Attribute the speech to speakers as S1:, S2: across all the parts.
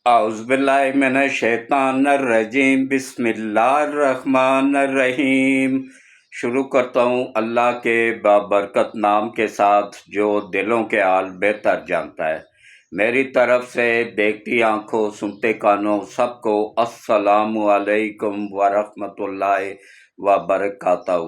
S1: اعوذ باللہ من الشیطان الرجیم، بسم اللہ الرحمن الرحیم۔ شروع کرتا ہوں اللہ کے بابرکت نام کے ساتھ جو دلوں کے حال بہتر جانتا ہے۔ میری طرف سے دیکھتی آنکھوں سنتے کانوں سب کو السلام علیکم ورحمۃ اللہ وبرکاتہ۔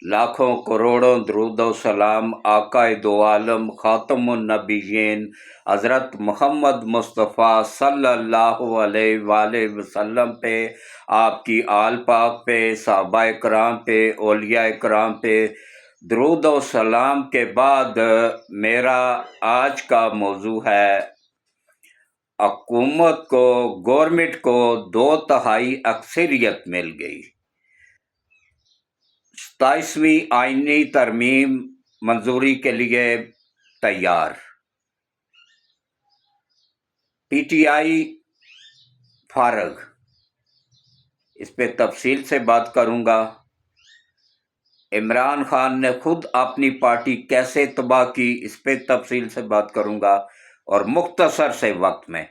S1: لاکھوں کروڑوں درود و سلام آقا دو عالم خاتم النبیین حضرت محمد مصطفیٰ صلی اللہ علیہ وآلہ وسلم پہ، آپ کی آل پاک پہ، صحابہ کرام پہ، اولیاء کرام پہ درود و سلام کے بعد میرا آج کا موضوع ہے حکومت کو، گورنمنٹ کو 2/3 اکثریت مل گئی۔ 27ویں آئینی ترمیم منظوری کے لیے تیار۔ پی ٹی آئی فارغ، اس پہ تفصیل سے بات کروں گا۔ عمران خان نے خود اپنی پارٹی کیسے تباہ کی، اس پہ تفصیل سے بات کروں گا اور مختصر سے وقت میں۔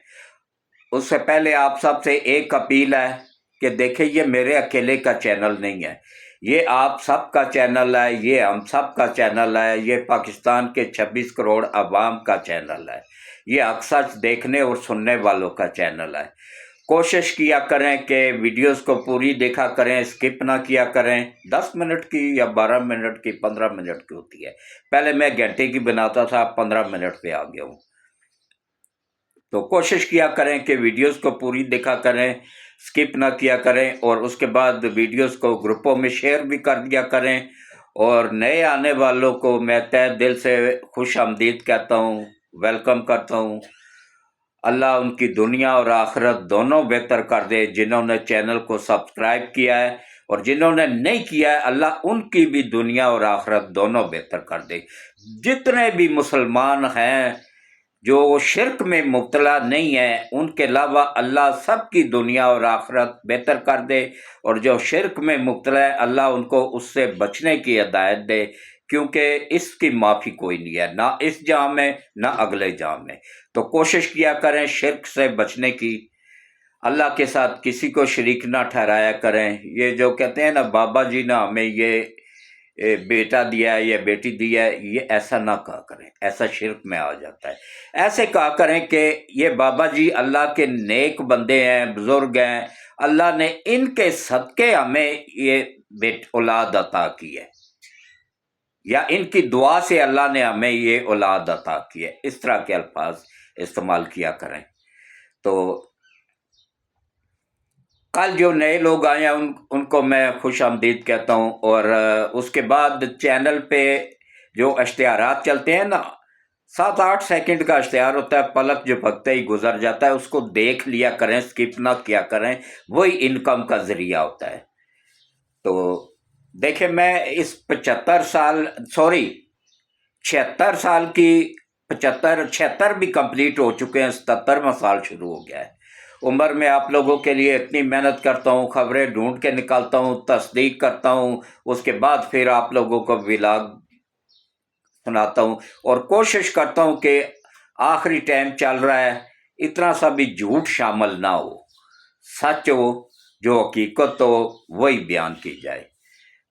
S1: اس سے پہلے آپ سب سے ایک اپیل ہے کہ دیکھیں یہ میرے اکیلے کا چینل نہیں ہے، یہ آپ سب کا چینل ہے، یہ ہم سب کا چینل ہے، یہ پاکستان کے 26 کروڑ عوام کا چینل ہے، یہ اکثر دیکھنے اور سننے والوں کا چینل ہے۔ کوشش کیا کریں کہ ویڈیوز کو پوری دیکھا کریں، سکپ نہ کیا کریں۔ 10 منٹ کی یا 12 منٹ کی 15 منٹ کی ہوتی ہے، پہلے میں گھنٹے کی بناتا تھا، 15 منٹ پہ آ گیا ہوں۔ تو کوشش کیا کریں کہ ویڈیوز کو پوری دیکھا کریں، سکپ نہ کیا کریں، اور اس کے بعد ویڈیوز کو گروپوں میں شیئر بھی کر دیا کریں۔ اور نئے آنے والوں کو میں تہ دل سے خوش آمدید کہتا ہوں، ویلکم کرتا ہوں۔ اللہ ان کی دنیا اور آخرت دونوں بہتر کر دے۔ جنہوں نے چینل کو سبسکرائب کیا ہے اور جنہوں نے نہیں کیا ہے، اللہ ان کی بھی دنیا اور آخرت دونوں بہتر کر دے۔ جتنے بھی مسلمان ہیں جو شرک میں مبتلا نہیں ہیں، ان کے علاوہ اللہ سب کی دنیا اور آخرت بہتر کر دے، اور جو شرک میں مبتلا ہے اللہ ان کو اس سے بچنے کی ہدایت دے، کیونکہ اس کی معافی کوئی نہیں ہے، نہ اس جہاں میں نہ اگلے جہاں میں۔ تو کوشش کیا کریں شرک سے بچنے کی، اللہ کے ساتھ کسی کو شریک نہ ٹھہرایا کریں۔ یہ جو کہتے ہیں نا بابا جی نے ہمیں یہ بیٹا دیا ہے یا بیٹی دیا ہے، یہ ایسا نہ کہا کریں، ایسا شرک میں آ جاتا ہے۔ ایسے کہا کریں کہ یہ بابا جی اللہ کے نیک بندے ہیں، بزرگ ہیں، اللہ نے ان کے صدقے ہمیں یہ اولاد عطا کی ہے، یا ان کی دعا سے اللہ نے ہمیں یہ اولاد عطا کی ہے۔ اس طرح کے الفاظ استعمال کیا کریں۔ تو کل جو نئے لوگ آئے ہیں ان کو میں خوش آمدید کہتا ہوں۔ اور اس کے بعد چینل پہ جو اشتہارات چلتے ہیں نا، 7-8 سیکنڈ کا اشتہار ہوتا ہے، پلک جو پھکتے ہی گزر جاتا ہے، اس کو دیکھ لیا کریں، سکپ نہ کیا کریں، وہی انکم کا ذریعہ ہوتا ہے۔ تو دیکھیں میں اس 76 بھی کمپلیٹ ہو چکے ہیں، 77واں سال شروع ہو گیا ہے۔ عمر میں آپ لوگوں کے لیے اتنی محنت کرتا ہوں، خبریں ڈھونڈ کے نکالتا ہوں، تصدیق کرتا ہوں، اس کے بعد پھر آپ لوگوں کو ولاگ سناتا ہوں، اور کوشش کرتا ہوں کہ آخری ٹائم چل رہا ہے، اتنا سا بھی جھوٹ شامل نہ ہو، سچ ہو، جو حقیقت ہو وہی بیان کی جائے۔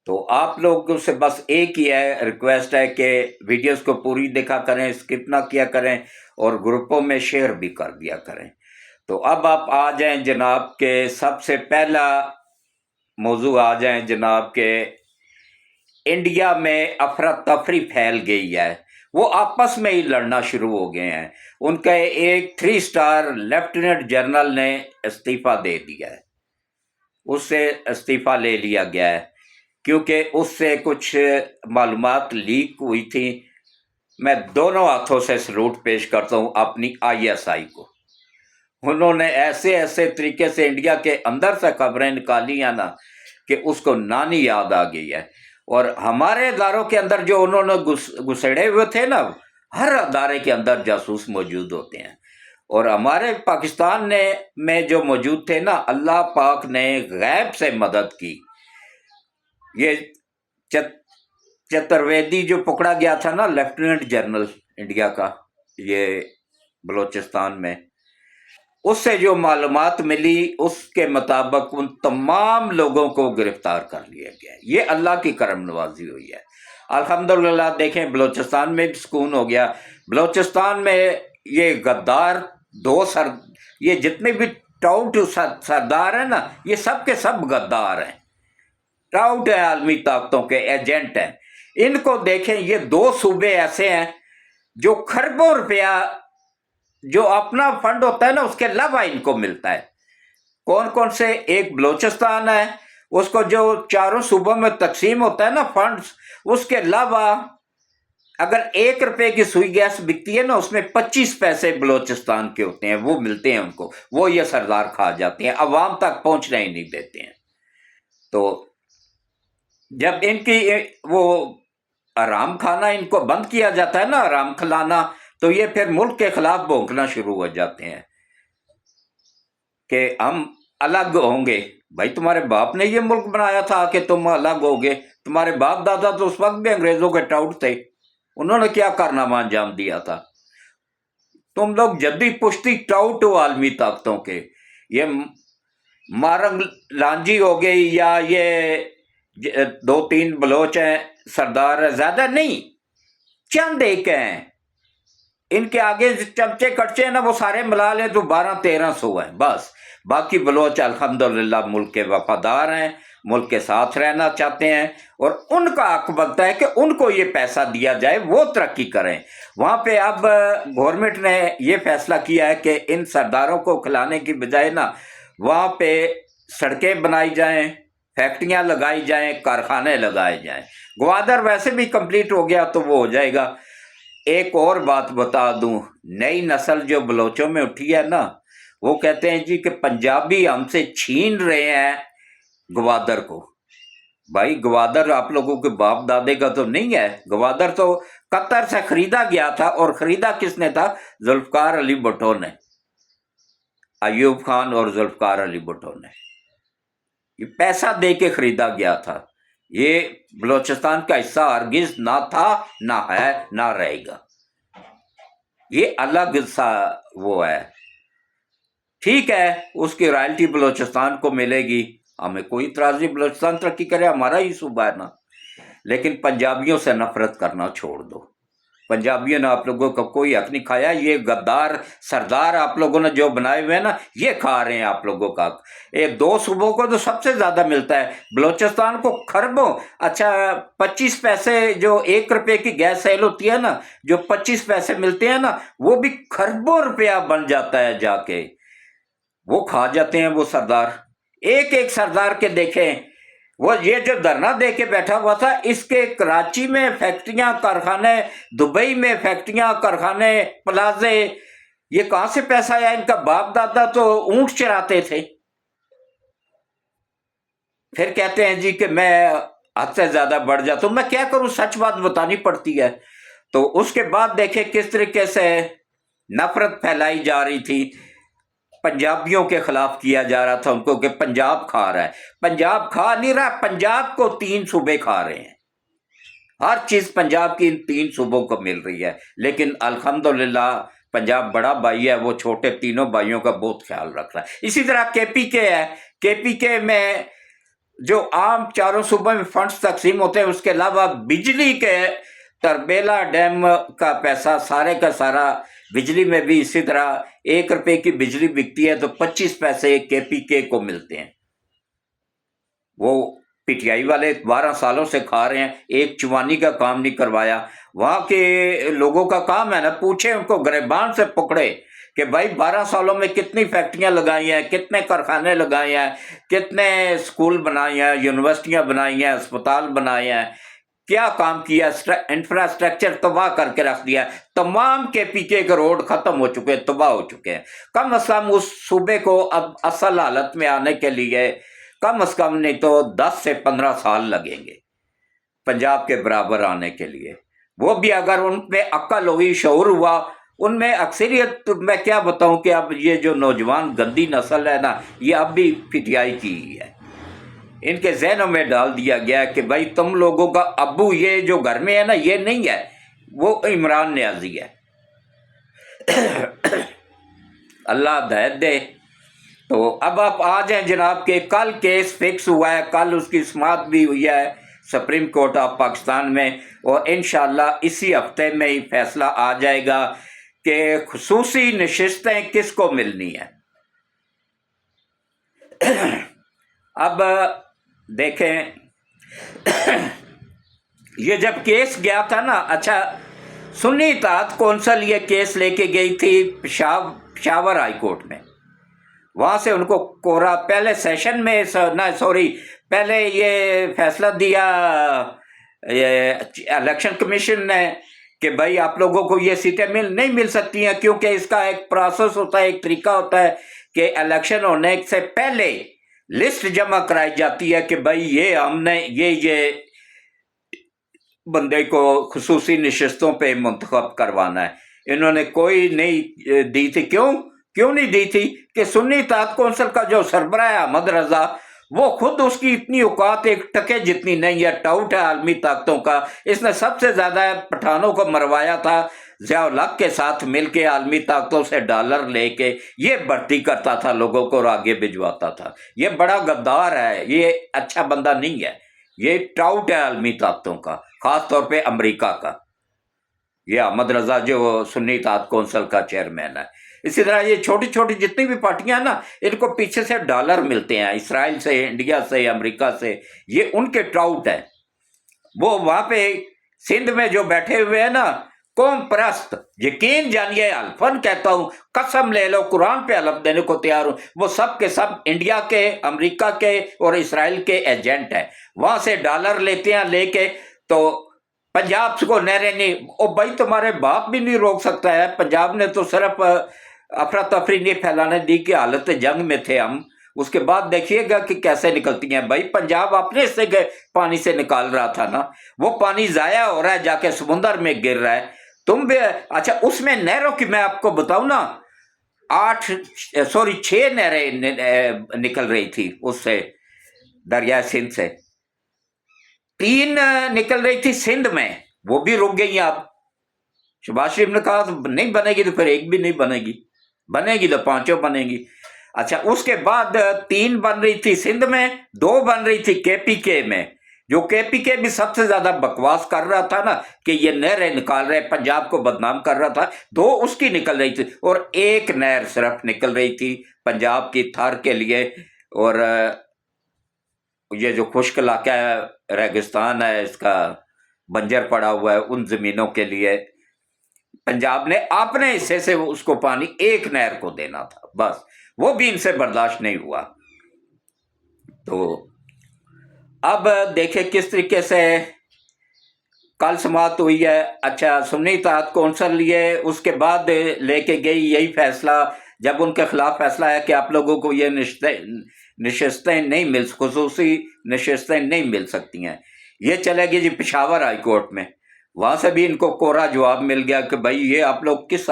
S1: تو آپ لوگوں سے بس ایک ہی ہے ریکویسٹ ہے کہ ویڈیوز کو پوری دیکھا کریں، سکپ نہ کیا کریں، اور گروپوں میں شیئر بھی کر دیا کریں۔ تو اب آپ آ جائیں جناب کے سب سے پہلا موضوع آ جائیں جناب کے انڈیا میں افراتفری پھیل گئی ہے، وہ آپس میں ہی لڑنا شروع ہو گئے ہیں۔ ان کا ایک 3 اسٹار لیفٹیننٹ جنرل نے استعفیٰ دے دیا ہے، اس سے استعفیٰ لے لیا گیا ہے کیونکہ اس سے کچھ معلومات لیک ہوئی تھی۔ میں دونوں ہاتھوں سے سلوٹ پیش کرتا ہوں اپنی ISI کو، انہوں نے ایسے طریقے سے انڈیا کے اندر سے خبریں نکالی ہیں نا کہ اس کو نانی یاد آ گئی ہے۔ اور ہمارے اداروں کے اندر جو انہوں نے گھسڑے ہوئے تھے نا، ہر ادارے کے اندر جاسوس موجود ہوتے ہیں، اور ہمارے پاکستان میں جو موجود تھے نا، اللہ پاک نے غیب سے مدد کی۔ یہ چترویدی جو پکڑا گیا تھا نا، لیفٹیننٹ جنرل انڈیا کا، یہ بلوچستان میں، उससे जो मालूमात मिली उसके मुताबिक उन तमाम लोगों को गिरफ्तार कर लिया गया। ये अल्लाह की करम नवाजी हुई है अल्हम्दुलिल्लाह। देखें बलूचिस्तान में भी सुकून हो गया। बलूचिस्तान में ये गद्दार ये जितने भी टाउट सरदार हैं ना, ये सब के सब गद्दार हैं, टाउट है, आलमी ताकतों के एजेंट हैं। इनको देखें, ये 2 सूबे ऐसे हैं जो खरबों रुपया जो अपना फंड होता है ना उसके अलावा इनको मिलता है। कौन कौन से? एक बलूचिस्तान है, उसको जो 4 सूबों में तकसीम होता है ना फंड्स, उसके अलावा अगर 1 रुपए की सुई गैस बिकती है ना, उसमें 25 पैसे बलूचिस्तान के होते हैं, वो मिलते हैं उनको, वो ये सरदार खा जाते हैं, अवाम तक पहुंचने ही नहीं देते हैं। तो जब इनकी वो आराम खाना इनको बंद किया जाता है ना, आराम खिलाना, तो ये फिर मुल्क के खिलाफ भौंकना शुरू हो जाते हैं कि हम अलग होंगे। भाई तुम्हारे बाप ने ये मुल्क बनाया था कि तुम अलग होगे? तुम्हारे बाप दादा तो उस वक्त भी अंग्रेजों के टाउट थे, उन्होंने क्या कारनामा अंजाम दिया था? तुम लोग जद्दी पुश्ती टाउट हो आलमी ताकतों के। ये मारंग लांजी हो गई या ये 2-3 बलोच हैं सरदार, ज्यादा नहीं, चंद एक हैं। इनके आगे चमचे कटचे हैं ना, वो सारे मिला लें तो 1200-1300 हैं बस। बाकी बलोच अल्हम्दुलिल्लाह मुल्क के वफादार हैं, मुल्क के साथ रहना चाहते हैं, और उनका हक बनता है कि उनको ये पैसा दिया जाए, वो तरक्की करें। वहाँ पे अब गवर्नमेंट ने ये फैसला किया है कि इन सरदारों को खिलाने की बजाय ना वहाँ पे सड़कें बनाई जाएं, फैक्ट्रियाँ लगाई जाएं, कारखाने लगाए जाएं। ग्वादर वैसे भी कंप्लीट हो गया तो वो हो जाएगा। एक और बात बता दूं, नई नस्ल जो बलोचों में उठी है ना, वो कहते हैं जी कि पंजाबी हमसे छीन रहे हैं ग्वादर को। भाई ग्वादर आप लोगों के बाप दादे का तो नहीं है, ग्वादर तो कतर से खरीदा गया था, और खरीदा किसने था? जुल्फकार अली भुट्टो ने, अयूब खान और जुल्फकार अली भुट्टो ने ये पैसा दे के खरीदा गया था। ये बलोचिस्तान का हिस्सा हरगिज ना था, ना है, ना रहेगा। ये अलग सा वो है। ठीक है, उसकी रॉयल्टी बलोचिस्तान को मिलेगी, हमें कोई इतराज नहीं, बलोचिस्तान तरक्की करे, हमारा ही सूबा है ना। लेकिन पंजाबियों से नफरत करना छोड़ दो। पंजाबियों ने आप लोगों का कोई हक नहीं खाया। ये गद्दार सरदार आप लोगों ने जो बनाए हुए हैं ना, ये खा रहे हैं आप लोगों का हक। ये 2 सूबों को तो सबसे ज्यादा मिलता है, बलोचिस्तान को खरबों। अच्छा, 25 पैसे जो 1 रुपए की गैस सेल होती है ना, जो 25 पैसे मिलते हैं ना, वो भी खरबों रुपया बन जाता है जाके, वो खा जाते हैं वो सरदार। एक एक सरदार के देखें, वो ये जो धरना दे के बैठा हुआ था, इसके कराची में फैक्ट्रियां कारखाने, दुबई में फैक्ट्रियां कारखाने, प्लाजे, ये कहां से पैसा आया? इनका बाप दादा तो ऊंट चराते थे। फिर कहते हैं जी कि मैं हद से ज्यादा बढ़ जाता हूं। मैं क्या करूं, सच बात बतानी पड़ती है। तो उसके बाद देखे किस तरीके से नफरत फैलाई जा रही थी, पंजाबियों के खिलाफ किया जा रहा था उनको कि पंजाब खा रहा है। पंजाब खा नहीं रहा, पंजाब को 3 सूबे खा रहे हैं। हर चीज पंजाब की इन 3 सूबों को मिल रही है। लेकिन अल्हम्दुलिल्लाह पंजाब बड़ा भाई है, वो छोटे तीनों भाइयों का बहुत ख्याल रख रहा है। इसी तरह केपीके है, केपीके में जो आम 4 सूबों में फंड्स तकसीम होते हैं, उसके अलावा बिजली के तरबेला डैम का पैसा सारे का सारा, बिजली में भी इसी तरह 1 रुपए की बिजली बिकती है तो 25 पैसे केपीके को मिलते हैं। वो पीटीआई वाले 12 सालों से खा रहे हैं, एक चुवानी का काम नहीं करवाया। वहां के लोगों का काम है ना, पूछे उनको, गिरबान से पकड़े कि भाई 12 सालों में कितनी फैक्ट्रियां लगाई हैं, कितने कारखाने लगाए हैं, कितने स्कूल बनाए हैं, यूनिवर्सिटियां बनाई हैं, अस्पताल बनाए हैं, क्या काम किया, इंफ्रास्ट्रक्चर तबाह करके रख दिया। तमाम के पीके के रोड खत्म हो चुके हैं, तबाह हो चुके हैं। कम से कम उस सूबे को अब असल हालत में आने के लिए कम से कम नहीं तो 10 से 15 साल लगेंगे पंजाब के बराबर आने के लिए। वो भी अगर उनमें अक्ल हुई, शऊर हुआ, उनमें अक्सरियत, तो मैं क्या बताऊं कि अब ये जो नौजवान गंदी नस्ल है ना, ये अब भी पीटीआई की ही है। इनके जहनों में डाल दिया गया कि भाई तुम लोगों का अब्बू ये जो घर में है ना, ये नहीं है, वो इमरान न्याजी है। अल्लाह हिदायत दे। तो अब आप आ जाएं जनाब के कल केस फिक्स हुआ है, कल उसकी समाअत भी हुई है सुप्रीम कोर्ट ऑफ पाकिस्तान में, और इंशाअल्लाह इसी हफ्ते में ही फैसला आ जाएगा कि खुसूसी नशिस्तें किसको मिलनी है। अब देखें, ये जब केस गया था ना, अच्छा सुन्नी इत्तेहाद कौंसिल ये केस लेके गई थी पेशावर हाई कोर्ट में, वहाँ से उनको कोरा पहले सेशन में पहले ये फैसला दिया ये इलेक्शन कमीशन ने कि भाई आप लोगों को ये सीटें नहीं मिल सकती हैं, क्योंकि इसका एक प्रोसेस होता है, एक तरीका होता है कि इलेक्शन होने से पहले लिस्ट जमा कराई जाती है कि भाई ये हमने ये बंदे को खुसूसी नशिस्तों पे मुंतखब करवाना है। इन्होंने कोई नहीं दी थी। क्यों नहीं दी थी कि सुन्नी इत्तेहाद कौंसिल का जो सरबराह है अहमद रजा, वो खुद उसकी इतनी औकात एक टके जितनी नहीं है, टाउट है आलमी ताकतों का। इसने सबसे ज्यादा पठानों को मरवाया था, ज़िया-उल हक के साथ मिलके आलमी ताकतों से डॉलर लेके ये भर्ती करता था लोगों को और आगे भिजवाता था। ये बड़ा गद्दार है, ये अच्छा बंदा नहीं है, ये टाउट है आलमी ताकतों का, खास तौर पे अमेरिका का। ये अहमद रजा जो सुन्नी इत्तेहाद कौंसिल का चेयरमैन है। इसी तरह ये छोटी छोटी जितनी भी पार्टियां ना, इनको पीछे से डॉलर मिलते हैं, इसराइल से, इंडिया से, अमेरिका से, ये उनके ट्राउट है। वो वहां पे सिंध में जो बैठे हुए हैं ना, कौम परस्त, यकीन जानिए, अल्फन कहता हूं, कसम ले लो, कुरान पे हलफ देने को तैयार हूं, वो सब के सब इंडिया के, अमेरिका के और इसराइल के एजेंट हैं। वहां से डॉलर लेते हैं, लेके तो पंजाब को नहरें नहीं, ओ भाई तुम्हारे बाप भी नहीं रोक सकता है। पंजाब ने तो सिर्फ अफरा तफरी नहीं फैलाने दी कि हालत जंग में थे हम, उसके बाद देखिएगा कि कैसे निकलती हैं। भाई पंजाब अपने हिस्से के पानी से निकाल रहा था ना, वो पानी जाया हो रहा है, जाके समुद्र में गिर रहा है। तुम भी अच्छा, उसमें नहरों की मैं आपको बताऊं ना, 6 नहरें निकल रही थी उससे, दरिया सिंध से 3 निकल रही थी सिंध में, वो भी रुक गई। आप शहबाज शरीफ ने कहा तो नहीं बनेगी, तो फिर एक भी नहीं बनेगी, बनेगी तो 5 बनेगी। अच्छा, उसके बाद 3 बन रही थी सिंध में, 2 बन रही थी केपीके में, जो केपीके भी सबसे ज्यादा बकवास कर रहा था ना कि ये नहरें निकाल रहे, पंजाब को बदनाम कर रहा था। 2 उसकी निकल रही थी, और 1 नहर सिर्फ निकल रही थी पंजाब की थर के लिए, और ये जो खुश्क इलाका है, रेगिस्तान है, इसका बंजर पड़ा हुआ है, उन जमीनों के लिए पंजाब ने अपने हिस्से से उसको पानी 1 नहर को देना था, बस वो भी इनसे बर्दाश्त नहीं हुआ। तो अब देखे किस तरीके से कल समाअत हुई है। अच्छा, सुन्नी इत्तेहाद कौंसिल लिए, उसके बाद लेके गई यही फैसला, जब उनके खिलाफ फैसला है कि आप लोगों को ये नशिस्तें नहीं मिल, खुसूसी नशिस्तें नहीं मिल सकती हैं, ये चलेगी जी पेशावर हाई कोर्ट में। वहां से भी इनको कोरा जवाब मिल गया कि भाई ये आप लोग किस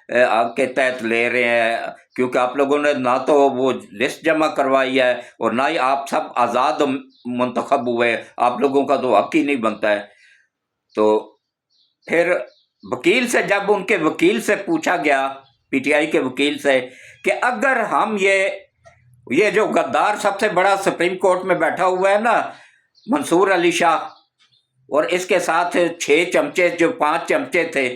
S1: के तहत ले रहे हैं, क्योंकि आप लोगों ने ना तो वो लिस्ट जमा करवाई है और ना ही आप सब आज़ाद मुंतखब हुए, आप लोगों का तो हक ही नहीं बनता है। तो फिर वकील से, जब उनके वकील से पूछा गया, पीटीआई के वकील से, कि अगर हम ये जो गद्दार सबसे बड़ा सुप्रीम कोर्ट में बैठा हुआ है ना, मंसूर अली शाह, और इसके साथ 6 चमचे, जो 5 चमचे थे,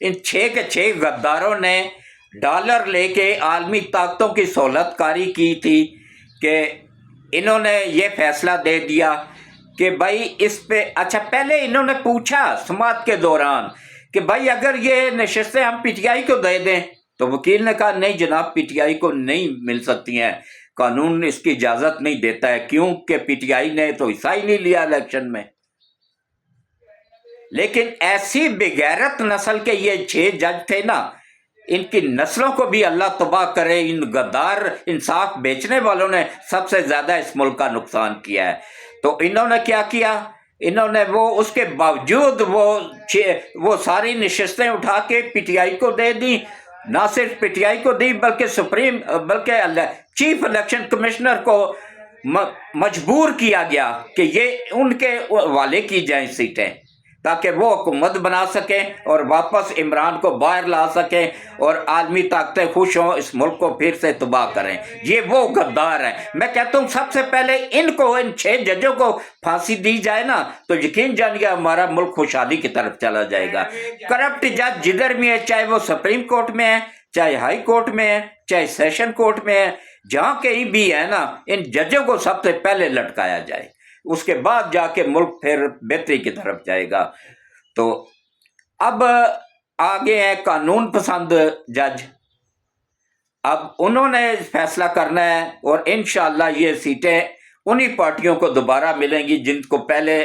S1: इन 6 के 6 गद्दारों ने डॉलर लेके आलमी ताकतों की सहूलतकारी की थी कि इन्होंने ये फैसला दे दिया कि भाई इस पे, अच्छा पहले इन्होंने पूछा समाअत के दौरान कि भाई अगर ये नशिस्तें हम पीटीआई को दे दें, तो वकील ने कहा नहीं जनाब, पीटीआई को नहीं मिल सकती हैं, कानून इसकी इजाजत नहीं देता है, क्योंकि पीटीआई ने तो हिस्सा ही नहीं लिया इलेक्शन में। लेकिन ऐसी बेगैरत नस्ल के ये 6 जज थे ना, इनकी नस्लों को भी अल्लाह तबाह करे। इन गद्दार इंसाफ बेचने वालों ने सबसे ज्यादा इस मुल्क का नुकसान किया है। तो इन्होंने क्या किया, इन्होंने वो उसके बावजूद वो सारी नशिस्तें उठा के पीटीआई को दे दी। ना सिर्फ पीटीआई को दी, बल्कि चीफ इलेक्शन कमिश्नर को मजबूर किया गया कि ये उनके हवाले की जाए सीटें। تاکہ وہ حکومت بنا سکیں اور واپس عمران کو باہر لا سکیں اور عالمی طاقتیں خوش ہوں، اس ملک کو پھر سے تباہ کریں۔ یہ وہ غدار ہیں۔ میں کہتا ہوں سب سے پہلے ان 6 ججوں کو پھانسی دی جائے نا تو یقین جانیے ہمارا ملک خوشحالی کی طرف چلا جائے گا۔ کرپٹ جج جدھر بھی ہے، چاہے وہ سپریم کورٹ میں ہے، چاہے ہائی کورٹ میں ہے، چاہے سیشن کورٹ میں ہے، جہاں کہیں بھی ہے نا، ان ججوں کو سب سے پہلے لٹکایا جائے، اس کے بعد جا کے ملک پھر بہتری کی طرف جائے گا۔ تو اب آگے ہیں قانون پسند جج، اب انہوں نے فیصلہ کرنا ہے اور انشاءاللہ یہ سیٹیں انہی پارٹیوں کو دوبارہ ملیں گی جن کو پہلے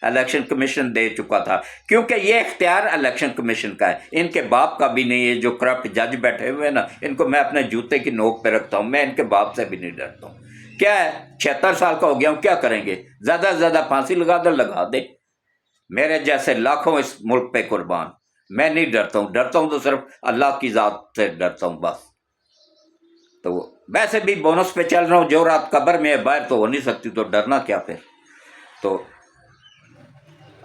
S1: الیکشن کمیشن دے چکا تھا، کیونکہ یہ اختیار الیکشن کمیشن کا ہے، ان کے باپ کا بھی نہیں ہے۔ جو کرپٹ جج بیٹھے ہوئے ہیں نا، ان کو میں اپنے جوتے کی نوک پہ رکھتا ہوں، میں ان کے باپ سے بھی نہیں ڈرتا ہوں۔ کیا ہے، 76 سال کا ہو گیا ہوں، کیا کریں گے؟ زیادہ سے زیادہ پھانسی لگا دے۔ میرے جیسے لاکھوں اس ملک پہ قربان، میں نہیں ڈرتا ہوں تو صرف اللہ کی ذات سے ڈرتا ہوں بس۔ تو ویسے بھی بونس پہ چل رہا ہوں، جو رات قبر میں ہے باہر تو ہو نہیں سکتی، تو ڈرنا کیا پھر۔ تو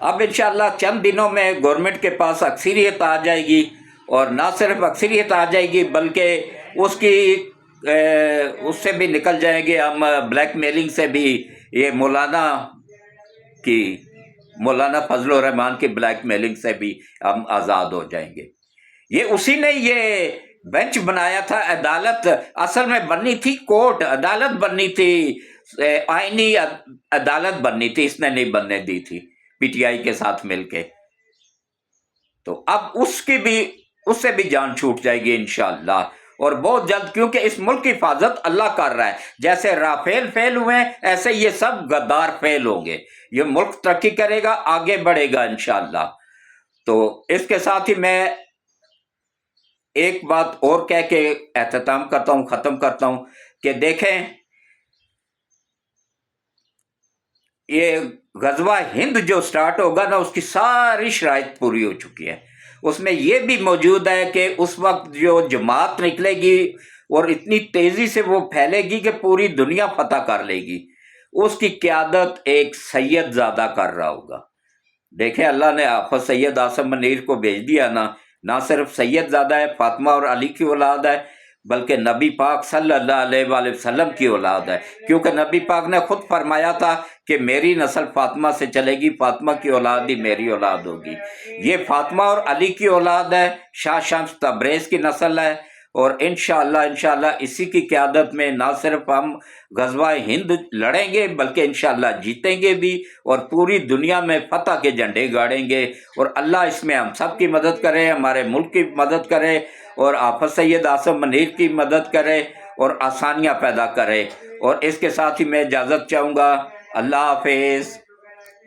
S1: اب انشاءاللہ چند دنوں میں گورنمنٹ کے پاس اکثریت آ جائے گی، اور نہ صرف اکثریت آ جائے گی بلکہ اس سے بھی نکل جائیں گے ہم، بلیک میلنگ سے بھی۔ یہ مولانا فضل الرحمان کی بلیک میلنگ سے بھی ہم آزاد ہو جائیں گے۔ یہ اسی نے یہ بینچ بنایا تھا، عدالت اصل میں بننی تھی، کورٹ عدالت بننی تھی، آئینی عدالت بننی تھی، اس نے نہیں بننے دی تھی پی ٹی آئی کے ساتھ مل کے۔ تو اب اس سے بھی جان چھوٹ جائے گی انشاءاللہ، اور بہت جلد، کیونکہ اس ملک کی حفاظت اللہ کر رہا ہے۔ جیسے رافیل فیل ہوئے ہیں، ایسے یہ سب غدار فیل ہوں گے۔ یہ ملک ترقی کرے گا، آگے بڑھے گا انشاءاللہ۔ تو اس کے ساتھ ہی میں ایک بات اور کہہ کے اختتام کرتا ہوں، ختم کرتا ہوں، کہ دیکھیں یہ غزوہ ہند جو سٹارٹ ہوگا نا، اس کی ساری شرائط پوری ہو چکی ہے۔ اس میں یہ بھی موجود ہے کہ اس وقت جو جماعت نکلے گی اور اتنی تیزی سے وہ پھیلے گی کہ پوری دنیا فتح کر لے گی، اس کی قیادت ایک سید زادہ کر رہا ہوگا۔ دیکھیں اللہ نے حافظ سید عاصم منیر کو بھیج دیا نا، نہ صرف سید زادہ ہے، فاطمہ اور علی کی اولاد ہے، بلکہ نبی پاک صلی اللہ علیہ وآلہ وسلم کی اولاد ہے، کیونکہ نبی پاک نے خود فرمایا تھا کہ میری نسل فاطمہ سے چلے گی، فاطمہ کی اولاد ہی میری اولاد ہوگی۔ یہ فاطمہ اور علی کی اولاد ہے، شاہ شمس تبریز کی نسل ہے، اور انشاءاللہ اسی کی قیادت میں نہ صرف ہم غزوہ ہند لڑیں گے بلکہ انشاءاللہ جیتیں گے بھی، اور پوری دنیا میں فتح کے جھنڈے گاڑیں گے، اور اللہ اس میں ہم سب کی مدد کرے، ہمارے ملک کی مدد کرے، اور حافظ سید عاصم منیر کی مدد کرے، اور آسانیاں پیدا کرے۔ اور اس کے ساتھ ہی میں اجازت چاہوں گا، اللہ حافظ۔